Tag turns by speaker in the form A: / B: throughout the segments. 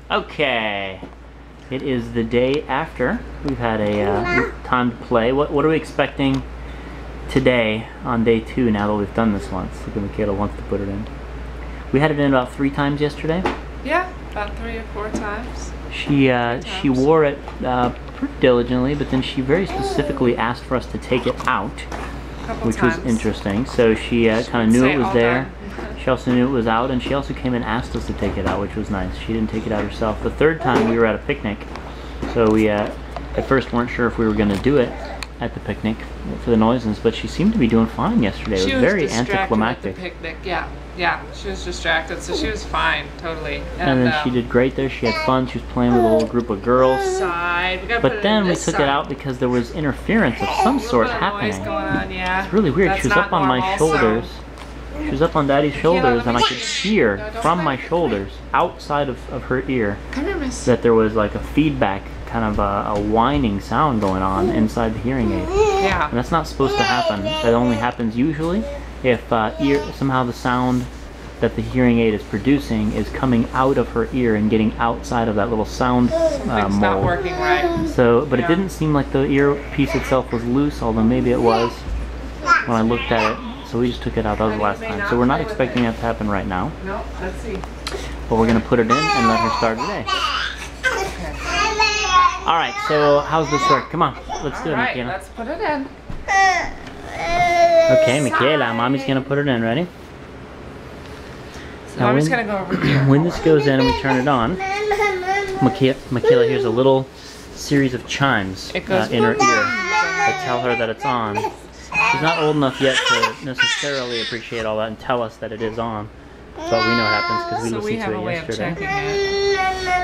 A: Okay, it is the day after we've had a time to play. What are we expecting today on day 2 now that we've done this once? Look at Micaela wants to put it in. We had it in about 3 times yesterday.
B: Yeah, about 3 or 4 times.
A: She wore it pretty diligently, but then she very specifically asked for us to take it out, which was interesting. So she kind of knew it was there. She also knew it was out, and she also came and asked us to take it out, which was nice. She didn't take it out herself. The 3rd time we were at a picnic, so we at first weren't sure if we were going to do it at the picnic for the noises, but she seemed to be doing fine yesterday. It was very anticlimactic.
B: At the picnic, yeah, she was distracted, so she was fine, totally.
A: And then she did great there. She had fun. She was playing with a little group of girls. But then we took it out because there was interference of some sort happening.
B: Noise going on, yeah.
A: It's really weird. She was up on my shoulders. She was up on Daddy's shoulders, and I could hear from my shoulders, outside of her ear, that there was like a feedback, kind of a whining sound going on inside the hearing aid.
B: Yeah.
A: And that's not supposed to happen. That only happens usually if somehow the sound that the hearing aid is producing is coming out of her ear and getting outside of that little sound
B: Something's not working right.
A: So, but it didn't seem like the earpiece itself was loose, although maybe it was when I looked at it. So we just took it out. That was the last time. So we're not expecting that to happen right now.
B: No, let's see.
A: But we're going to put it in and let her start today. Okay. Alright, so how's this work? Come on, let's do it, Micaela.
B: Let's put it in.
A: Okay, Micaela, Mommy's going to put it in. Ready?
B: So now Mommy's going to go over here.
A: When this goes in and we turn it on, Micaela hears a little series of chimes in her ear that tell her that it's on. She's not old enough yet to necessarily appreciate all that and tell us that it is on. But we know it happens because we listened to it yesterday.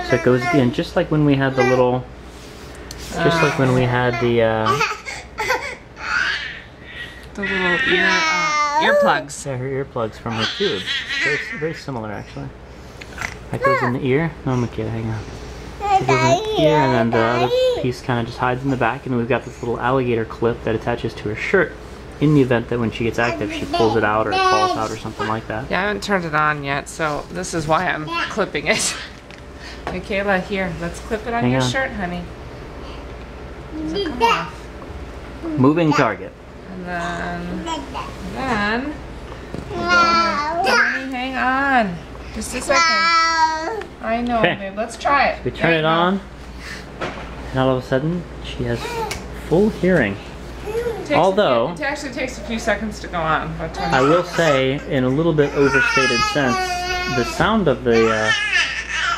A: So it goes again, just like when we had the little, just like when we had the
B: little earplugs.
A: Yeah, her earplugs from her tube. Very similar, actually. That goes in the ear. No, Micaela, hang on. It goes in the ear, and then the other piece kind of just hides in the back, and we've got this little alligator clip that attaches to her shirt in the event that when she gets active, she pulls it out or it falls out or something like that.
B: Yeah, I haven't turned it on yet, so this is why I'm clipping it. Micaela, here, let's clip it on your shirt, honey. Does it come off?
A: Moving target.
B: And then, honey, hang on. Just a second. I know, babe. Let's try it.
A: We turn it on, and all of a sudden, she has full hearing. Although,
B: it actually takes a few seconds to go on. But
A: I will say, in a little bit overstated sense, the sound of the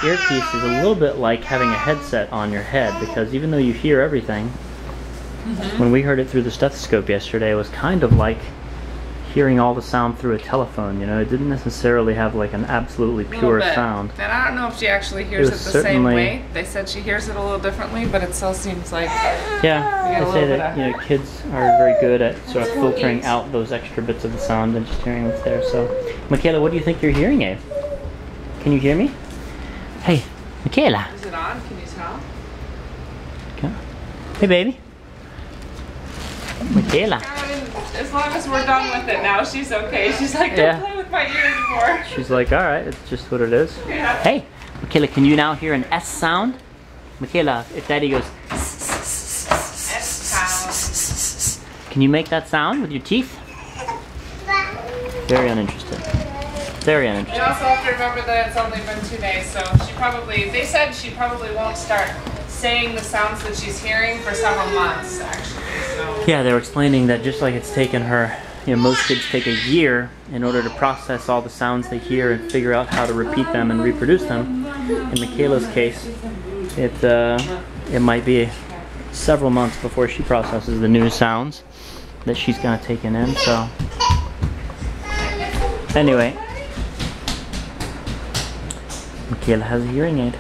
A: earpiece is a little bit like having a headset on your head, because even though you hear everything, when we heard it through the stethoscope yesterday, it was kind of like hearing all the sound through a telephone. You know, it didn't necessarily have like an absolutely pure sound.
B: And I don't know if she actually hears it the same way. They said she hears it a little differently, but it still seems like
A: I say that kids are very good at sort of filtering out those extra bits of the sound and just hearing what's there. So, Micaela, what do you think your hearing aid? Can you hear me? Hey, Micaela.
B: Is it on? Can you tell?
A: Okay. Hey, baby. Micaela.
B: As long as we're done with it now, she's okay. She's like, don't play with my ear anymore.
A: She's like, alright, it's just what it is.
B: Yeah.
A: Hey, Micaela, can you now hear an S sound? Micaela, if Daddy goes
B: S sound.
A: Can you make that sound with your teeth? Very uninterested. Very uninterested.
B: You also have to remember that it's only been 2 days, so they said she probably won't start saying the sounds that she's hearing for several months, actually. So.
A: Yeah, they were explaining that just like it's taken her, most kids take a year in order to process all the sounds they hear and figure out how to repeat them and reproduce them. In Micaela's case, it might be several months before she processes the new sounds that she's kind of taken in. So, anyway, Micaela has a hearing aid.